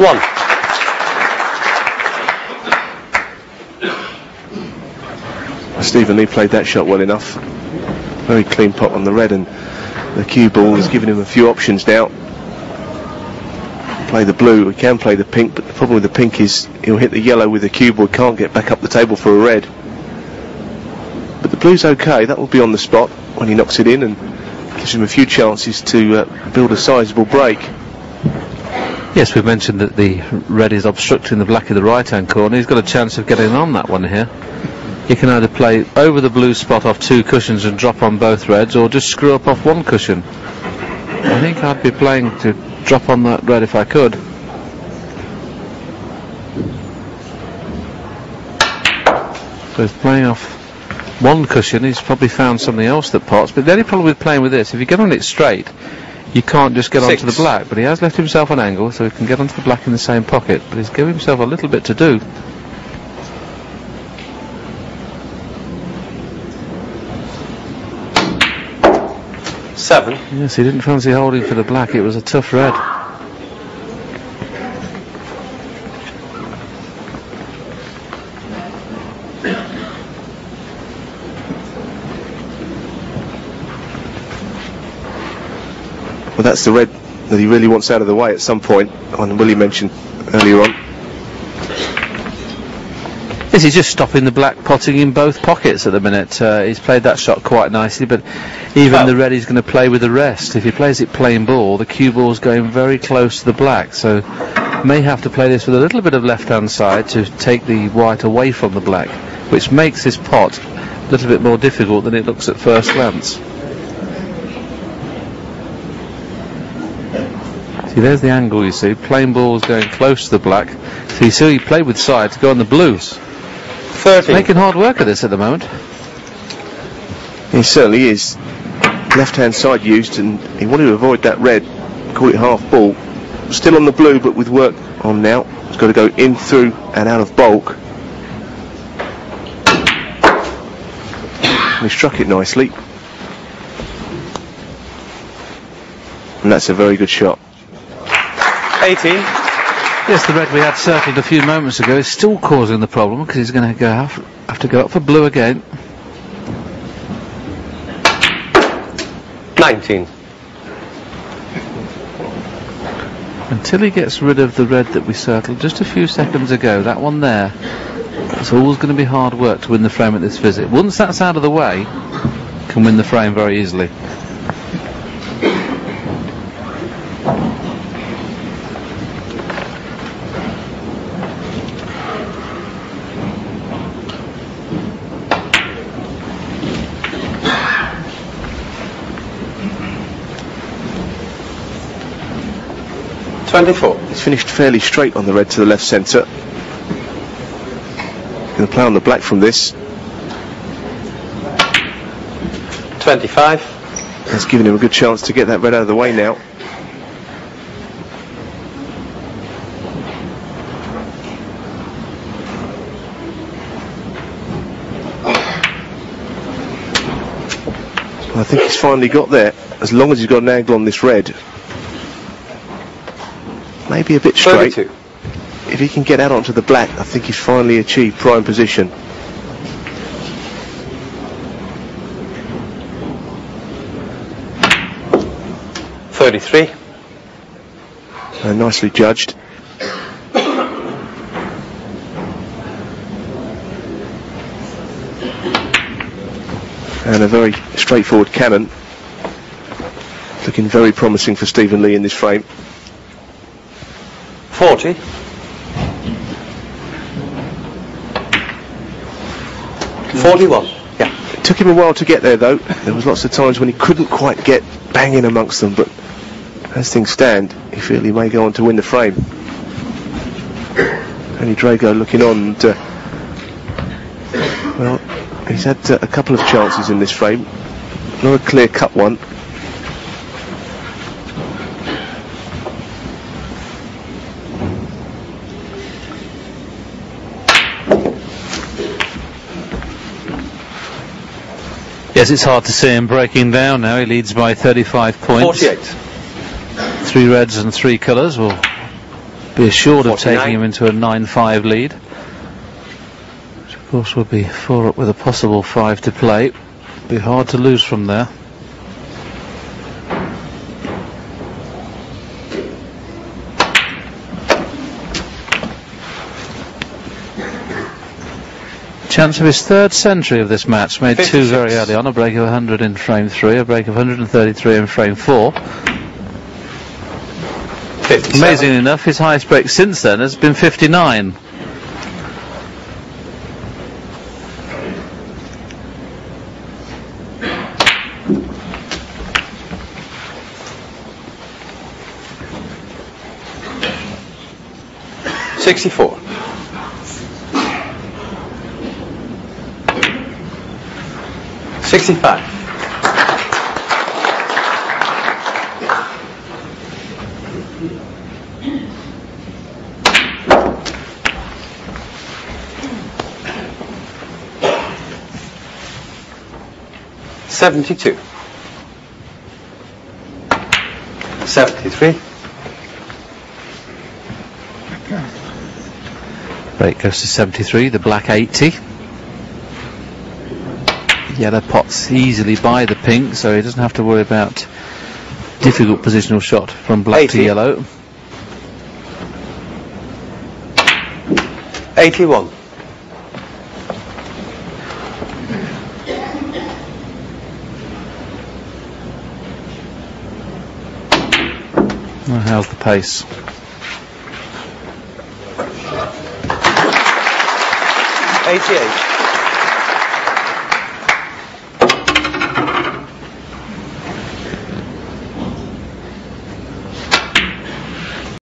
1. Stephen Lee played that shot well enough. Very clean pot on the red, and the cue ball has given him a few options now. Play the blue, he can play the pink, but the problem with the pink is he'll hit the yellow with the cue ball, can't get back up the table for a red. But the blue's okay, that will be on the spot when he knocks it in, and gives him a few chances to build a sizable break. Yes, we've mentioned that the red is obstructing the black in the right hand corner. He's got a chance of getting on that one here. You can either play over the blue spot off 2 cushions and drop on both reds, or just screw up off 1 cushion. I think I'd be playing to drop on that red if I could. So he's playing off 1 cushion. He's probably found something else that pots, but the only problem with playing with this, if you get on it straight, you can't just get 6. onto the black. But he has left himself an angle, so he can get onto the black in the same pocket, but he's giving himself a little bit to do. 7. Yes, he didn't fancy holding for the black. It was a tough red. Well, that's the red that he really wants out of the way at some point, and Willie mentioned earlier on. Yes, he's just stopping the black potting in both pockets at the minute. He's played that shot quite nicely, but even the red is going to play with the rest. If he plays it plain ball, the cue ball's going very close to the black, so may have to play this with a little bit of left-hand side to take the white away from the black, which makes this pot a little bit more difficult than it looks at first glance. See, there's the angle, you see. Plain ball's going close to the black. So you see he played with side to go on the blues. 13. Making hard work of this at the moment. He certainly is. Left-hand side used, and he wanted to avoid that red. Call it half ball. Still on the blue, but with work on now. He's got to go in, through, and out of bulk. And he struck it nicely. And that's a very good shot. 18. Yes, the red we had circled a few moments ago is still causing the problem, because he's going to have to go up for blue again. 19. Until he gets rid of the red that we circled just a few seconds ago, that one there, it's always going to be hard work to win the frame at this visit. Once that's out of the way, can win the frame very easily. He's finished fairly straight on the red to the left centre. Going to play on the black from this. 25. That's given him a good chance to get that red out of the way now. Well, I think he's finally got there, as long as he's got an angle on this red. Maybe a bit straight. 32. If he can get out onto the black, I think he's finally achieved prime position. $33. Nicely judged. And a very straightforward cannon. Looking very promising for Stephen Lee in this frame. 40. 41. Yeah. It took him a while to get there, though. There was lots of times when he couldn't quite get banging amongst them, but as things stand, he feels he may go on to win the frame. Only Drago looking on. And, well, he's had a couple of chances in this frame. Not a clear-cut one. Yes, it's hard to see him breaking down now. He leads by 35 points. 48. 3 reds and 3 colours. Well, be assured of 49. taking him into a 9-5 lead. Which of course would be 4 up with a possible 5 to play. Be hard to lose from there. Chance of his third century of this match, made 56. 2 very early on, a break of 100 in frame 3, a break of 133 in frame 4. 57. Amazingly enough, his highest break since then has been 59. $64. 65. 72. 73. Break goes to 73, the black 80. Yellow pots easily by the pink, so he doesn't have to worry about difficult positional shot from black 80. to yellow. 81. Well, how's the pace? 88.